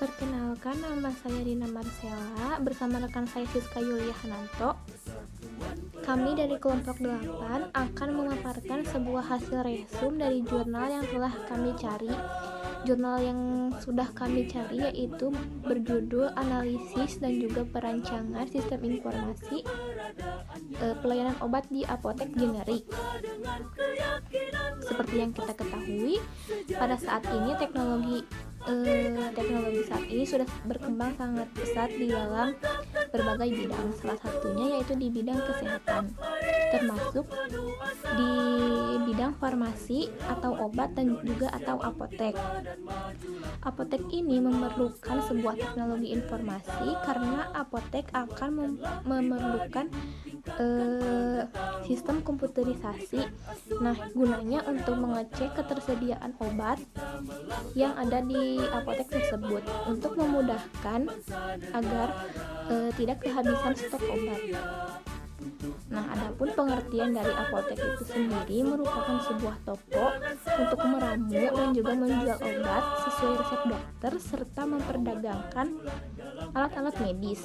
Perkenalkan, nama saya Dina Marcella bersama rekan saya Siska Yulia Hananto. Kami dari kelompok 8 akan memaparkan sebuah hasil resum dari jurnal yang telah kami cari. Jurnal yang sudah kami cari yaitu berjudul Analisis dan juga Perancangan Sistem Informasi Pelayanan Obat di Apotek Generik. Seperti yang kita ketahui, pada saat ini teknologi saat ini sudah berkembang sangat pesat di dalam berbagai bidang. Salah satunya yaitu di bidang kesehatan, termasuk di bidang farmasi atau obat dan juga atau apotek. Apotek ini memerlukan sebuah teknologi informasi karena apotek akan memerlukan sistem komputerisasi. Nah, gunanya untuk mengecek ketersediaan obat yang ada di apotek tersebut untuk memudahkan agar tidak kehabisan stok obat. Nah, adapun pengertian dari apotek itu sendiri merupakan sebuah toko untuk meramu dan juga menjual obat sesuai resep dokter serta memperdagangkan alat-alat medis.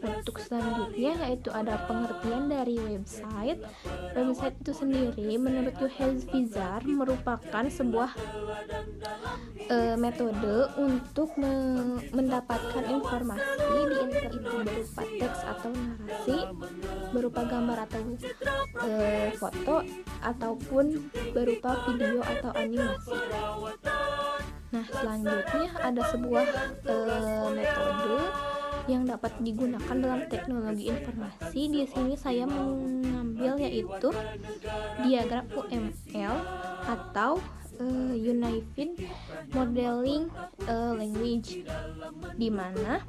Untuk selanjutnya yaitu ada pengertian dari website. Website itu sendiri menurut Jules Vizar merupakan sebuah metode untuk mendapatkan informasi di internet, itu berupa teks atau narasi, berupa gambar atau foto, ataupun berupa video atau animasi. Nah, selanjutnya ada sebuah metode yang dapat digunakan dalam teknologi informasi. Di sini saya mengambil yaitu diagram UML atau Unified Modeling Language, di mana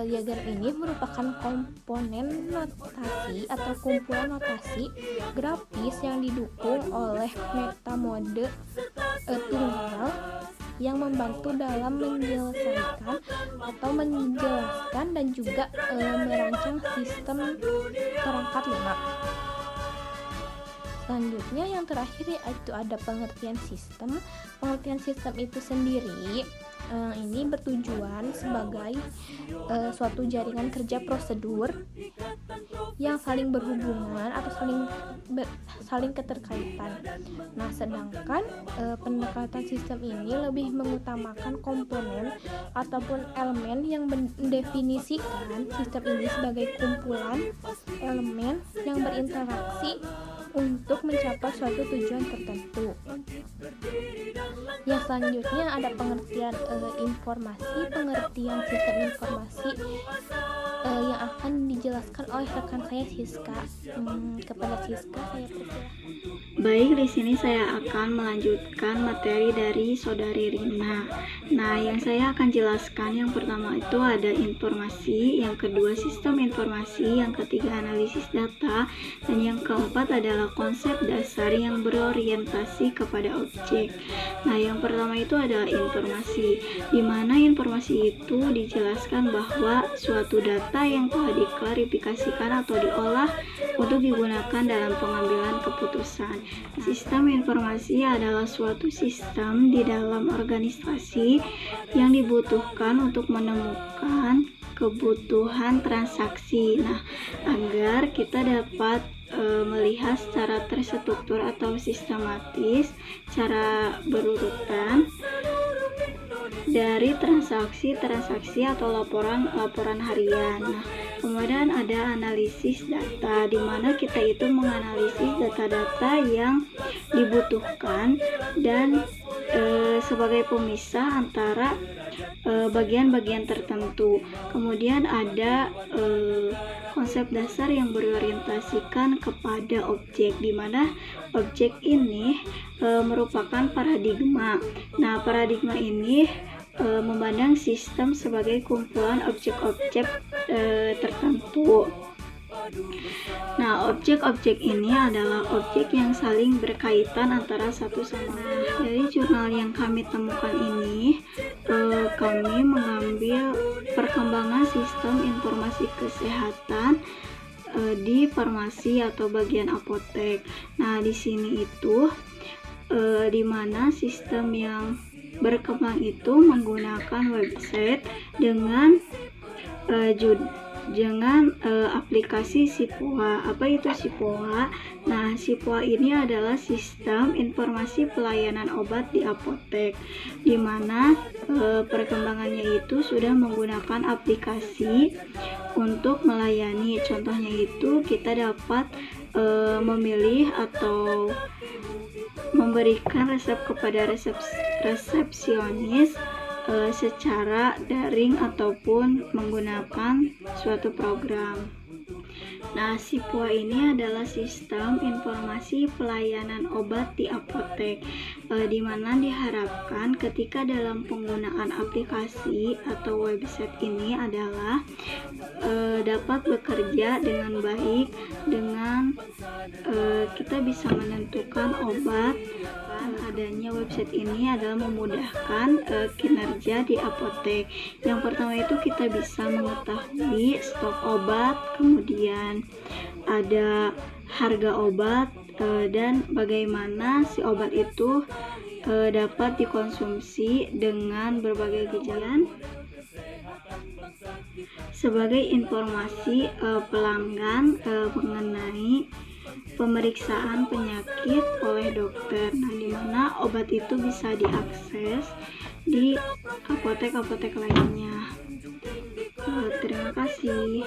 diagram ini merupakan komponen notasi atau kumpulan notasi grafis yang didukung oleh metamode tunggal yang membantu dalam menyelesaikan atau menjelaskan dan juga merancang sistem perangkat lunak. Selanjutnya yang terakhir yaitu ada pengertian sistem. Pengertian sistem itu sendiri ini bertujuan sebagai suatu jaringan kerja prosedur yang saling berhubungan atau saling keterkaitan. Nah, sedangkan pendekatan sistem ini lebih mengutamakan komponen ataupun elemen yang mendefinisikan sistem ini sebagai kumpulan elemen yang berinteraksi untuk mencapai suatu tujuan tertentu. Yang selanjutnya ada pengertian informasi. Pengertian sistem informasi yang akan dijelaskan oleh rekan saya Siska. Kepada Siska saya persilakan. Baik, di sini saya akan melanjutkan materi dari Saudari Rina. Nah, yang saya akan jelaskan yang pertama itu ada informasi, yang kedua sistem informasi, yang ketiga analisis data, dan yang keempat adalah konsep dasar yang berorientasi kepada objek. Nah, yang pertama itu adalah informasi, di mana informasi itu dijelaskan bahwa suatu data yang telah diklarifikasikan atau diolah untuk digunakan dalam pengambilan keputusan. Sistem informasi adalah suatu sistem di dalam organisasi yang dibutuhkan untuk menemukan kebutuhan transaksi. Nah, agar kita dapat melihat secara terstruktur atau sistematis, cara berurutan dari transaksi atau laporan harian. Nah, kemudian ada analisis data, di mana kita itu menganalisis data-data yang dibutuhkan dan sebagai pemisah antara bagian-bagian tertentu. Kemudian ada konsep dasar yang berorientasikan kepada objek, di mana objek ini merupakan paradigma. Nah, paradigma ini memandang sistem sebagai kumpulan objek-objek tertentu. Nah, objek-objek ini adalah objek yang saling berkaitan antara satu sama lain. Dari jurnal yang kami temukan ini, kami mengambil perkembangan sistem informasi kesehatan di farmasi atau bagian apotek. Nah, di sini itu di mana sistem yang berkembang itu menggunakan website dengan aplikasi SIPOA. Apa itu SIPOA? Nah, SIPOA ini adalah sistem informasi pelayanan obat di apotek, di mana perkembangannya itu sudah menggunakan aplikasi untuk melayani. Contohnya itu kita dapat memilih atau memberikan resep kepada resepsionis secara daring ataupun menggunakan suatu program. Nah, SIPOA ini adalah sistem informasi pelayanan obat di apotek, di mana diharapkan ketika dalam penggunaan aplikasi atau website ini adalah dapat bekerja dengan baik, dengan kita bisa menentukan obat. Adanya website ini adalah memudahkan kinerja di apotek. Yang pertama itu kita bisa mengetahui stok obat, kemudian ada harga obat, dan bagaimana si obat itu dapat dikonsumsi dengan berbagai gejala. Sebagai informasi pelanggan mengenai pemeriksaan penyakit oleh dokter, nah di mana obat itu bisa diakses di apotek-apotek lainnya. Terima kasih.